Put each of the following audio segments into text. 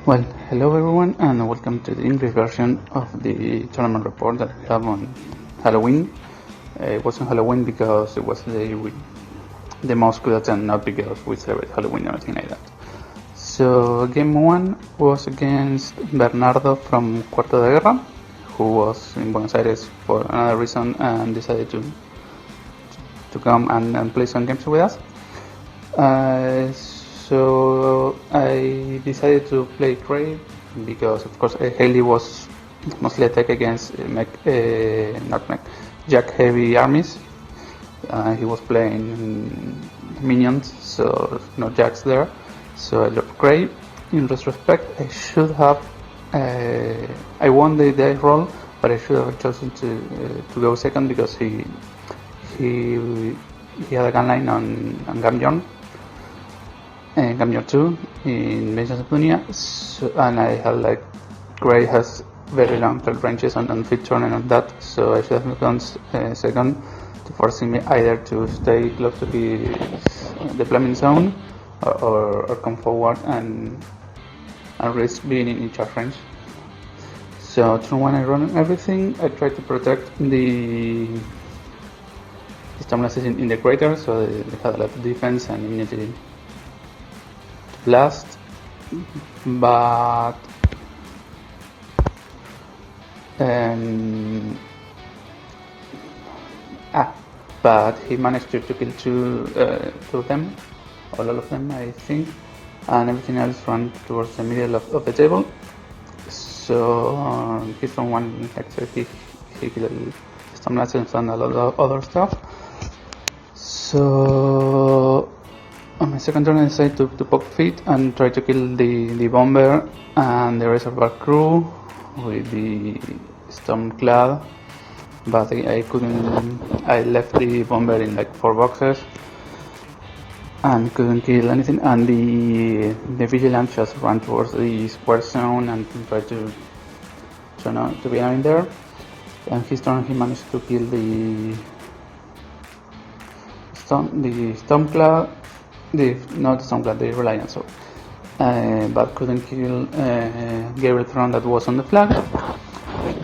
Well, hello everyone and welcome to the English version of the tournament report that we have on Halloween. It wasn't Halloween because it was the day we the most could attend, not because we celebrate Halloween or anything like that. So game 1 was against Bernardo from Cuarto de Guerra, who was in Buenos Aires for another reason and decided to come and play some games with us. So I decided to play Cray because, of course, Haley was mostly attack against Jack heavy armies. He was playing minions, so no Jacks there. So I love Cray. In retrospect, I should have. I won the dice roll, but I should have chosen to go second because he had a gunline on Gambion. Gambion 2 in Legends of Dunia, and I had Grey has very long third ranges on fit turn and on that, so I should have gone second, to forcing me either to stay close to his deployment zone or come forward and risk being in charge range. So turn 1 I run everything. I try to protect the Stormblasters in the crater, so they had a lot of defense and immunity blast, but he managed to kill two of them, all of them I think, and everything else ran towards the middle of the table. So he's from one, so he killed some lessons and a lot of other stuff. So on my second turn I decided to poke feet and try to kill the bomber and the reservoir crew with the Stormclad, but I couldn't. I left the bomber in 4 boxes and couldn't kill anything, and the vigilant just ran towards the square zone and tried to be in there. And his turn he managed to kill the Stormclad. The Reliance, but couldn't kill Gabriel Throne that was on the flag,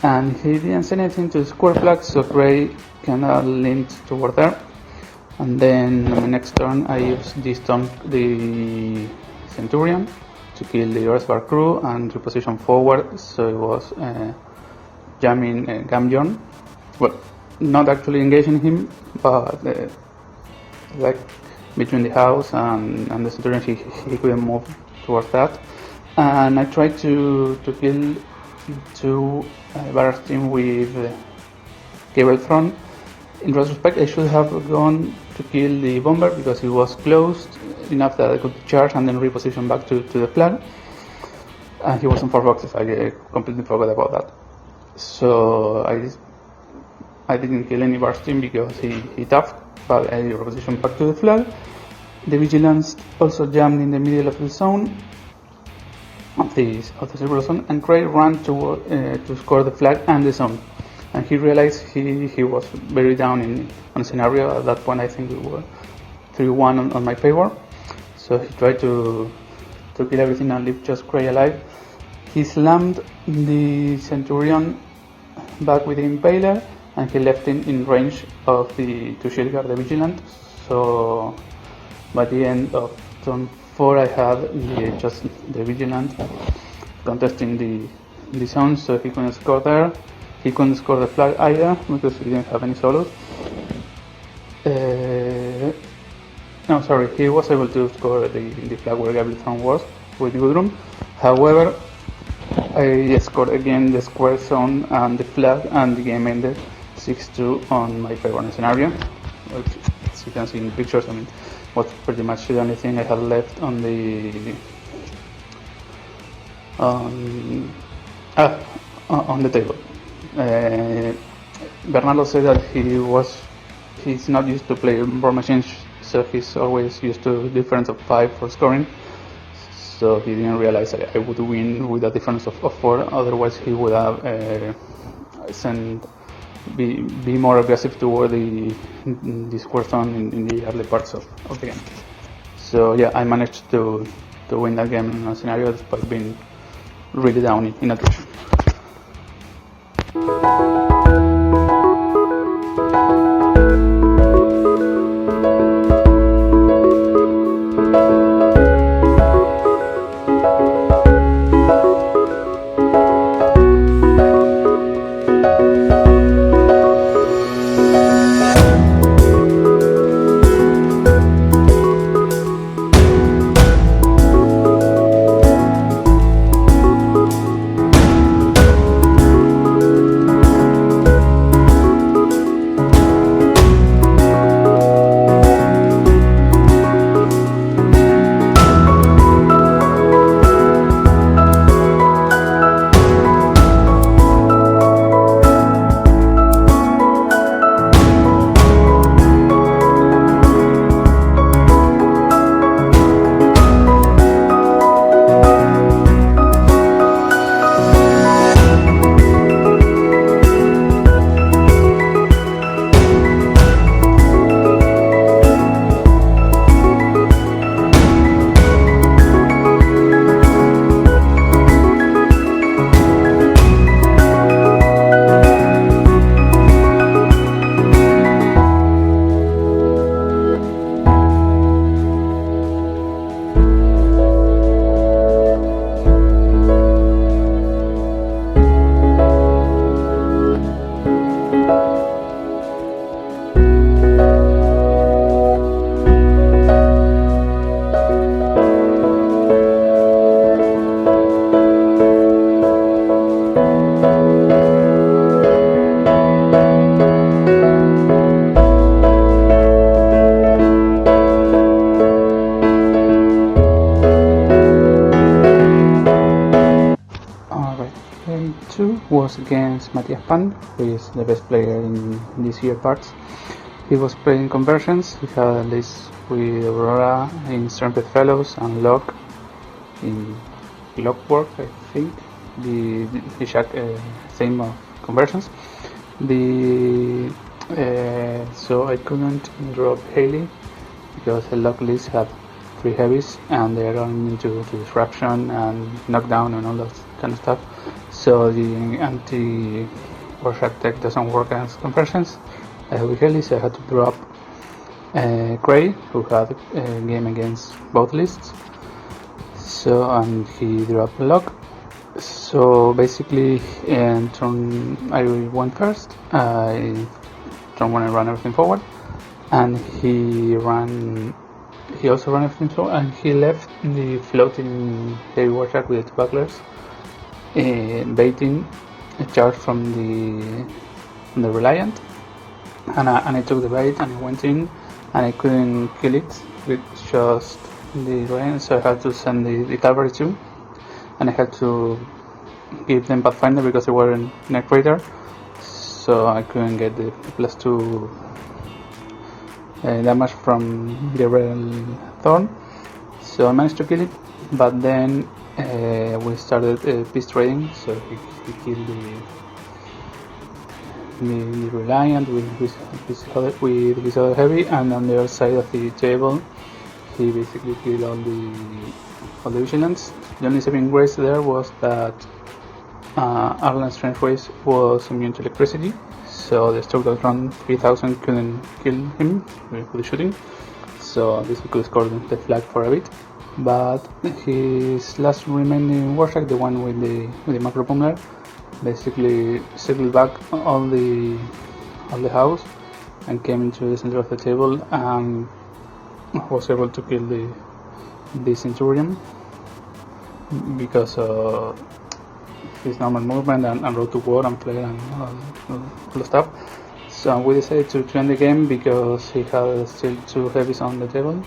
and he didn't say anything to the square flag, so Gray kinda leaned toward there. And then on my next turn I used the Centurion to kill the Reservoir crew and reposition forward, so it was jamming Gambion. Well, not actually engaging him, but between the house and the Centurion, he couldn't move towards that. And I tried to kill 2 barrage team with Gabriel Throne. In retrospect, I should have gone to kill the bomber because he was closed enough that I could charge and then reposition back to the flag. And he was in 4 boxes. I completely forgot about that. So I didn't kill any barrage team because he tapped, but I repositioned back to the flag. The Vigilance also jammed in the middle of the zone, of the silver zone, and Cray ran to score the flag and the zone. And he realized he was very down on the scenario. At that point I think we were 3-1 on my favor. So he tried to kill everything and leave just Cray alive. He slammed the Centurion back with the Impaler, and he left in range of to shield guard the Vigilant. So by the end of turn 4 I had just the Vigilant contesting the zone, so he couldn't score there. He couldn't score the flag either because he didn't have any solos. No, sorry, he was able to score the flag where Gabriel Throne was with Gudrun. However, I scored again the square zone and the flag, and the game ended 6-2 on my favorite scenario. As you can see in the pictures, I mean, was pretty much the only thing I had left on the table. Bernardo said that he's not used to play Brawlmachine, so he's always used to difference of 5 for scoring. So he didn't realize I would win with a difference of 4. Otherwise, he would have be more aggressive toward the square zone in the early parts of the game. So yeah, I managed to win that game in a scenario despite being really down in attrition. Game 2 was against Matias Pan, who is the best player in this year parts. He was playing conversions. He had a list with Aurora in Strumpet Fellows and Locke in Lockwork, I think. The same of conversions. So I couldn't drop Haley because the Locke list had 3 heavies and they are going into disruption and knockdown and all that kind of stuff. So the anti-Warshak deck doesn't work as conversions with Haley, so I had to drop Gray, who had a game against both lists. So and he dropped Locke. So basically, in turn I went first. Turn 1 I ran everything forward, and he also ran everything forward, and he left the floating heavy Warshak with the 2 bucklers, baiting a charge from the Reliant, and I took the bait and I went in, and I couldn't kill it with just the Reliant, so I had to send the cavalry too, and I had to give them Pathfinder because they were in Neck Raider, so I couldn't get the +2 damage from the Rebel Thorn. So I managed to kill it, but then we started peace trading, so he killed the Reliant with his other heavy, and on the other side of the table he basically killed all the vigilants. The only saving grace there was that Arlen's Strange Race was immune to electricity, so the Stoke.Run 3000 couldn't kill him with the shooting, so this could score the flag for a bit. But his last remaining Warshak, the one with the macro pummeler, basically circled back all the house and came into the center of the table and was able to kill the Centurion because of his normal movement and road to war and flare and all the stuff. So we decided to end the game because he had still 2 heavies on the table.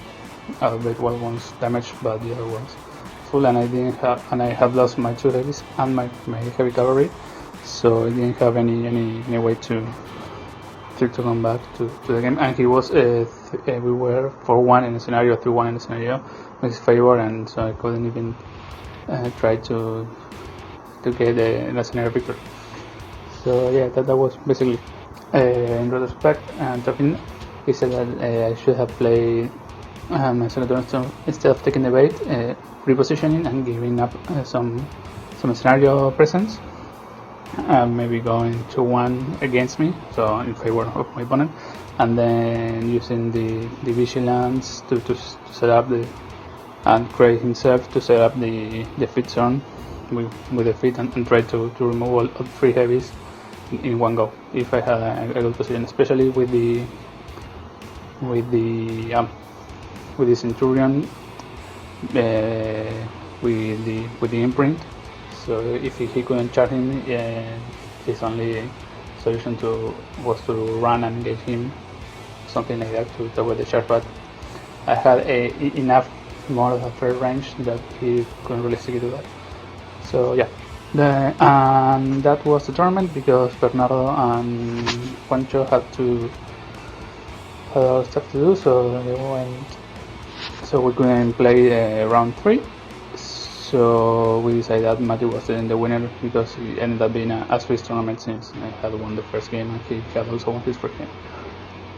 Albeit one was damaged, but the other was full, and I had lost my 2 heavies and my heavy cavalry, so I didn't have any way to come back to the game. And he was we were 4-1 in the scenario, 3-1 in the scenario with his favor, and so I couldn't even try to get the scenario victory. So yeah, that was basically in retrospect. And talking, he said that I should have played instead of taking the bait, repositioning and giving up some some scenario presence, maybe going 2-1 against me, so in favor of my opponent, and then using the vigilance to set up and Craig himself to set up the feed zone with the feed and try to remove all 3 heavies in one go if I had a good position, especially with the Centurion with the imprint. So if he couldn't charge him, his only solution was to run and engage him, something like that, to avoid the charge. But I had enough more of a fair range that he couldn't really stick to that. So yeah, and that was the tournament because Bernardo and Juancho had other stuff to do, so they went. So we couldn't play round 3. So we decided that Matthew was the winner because it ended up being a Swiss tournament since I had won the first game and he had also won his first game.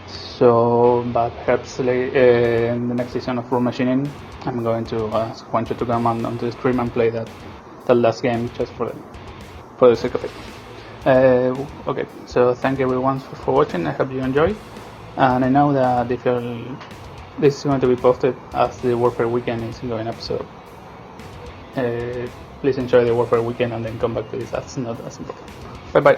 So, but perhaps in the next season of Brawlmachine, I'm going to ask Juancho to come on the stream and play that last game just for the sake of it. Okay, so thank everyone for watching. I hope you enjoyed, and I know that this is going to be posted as the Warfare Weekend is going up, so please enjoy the Warfare Weekend and then come back to this. That's not as important. Bye bye.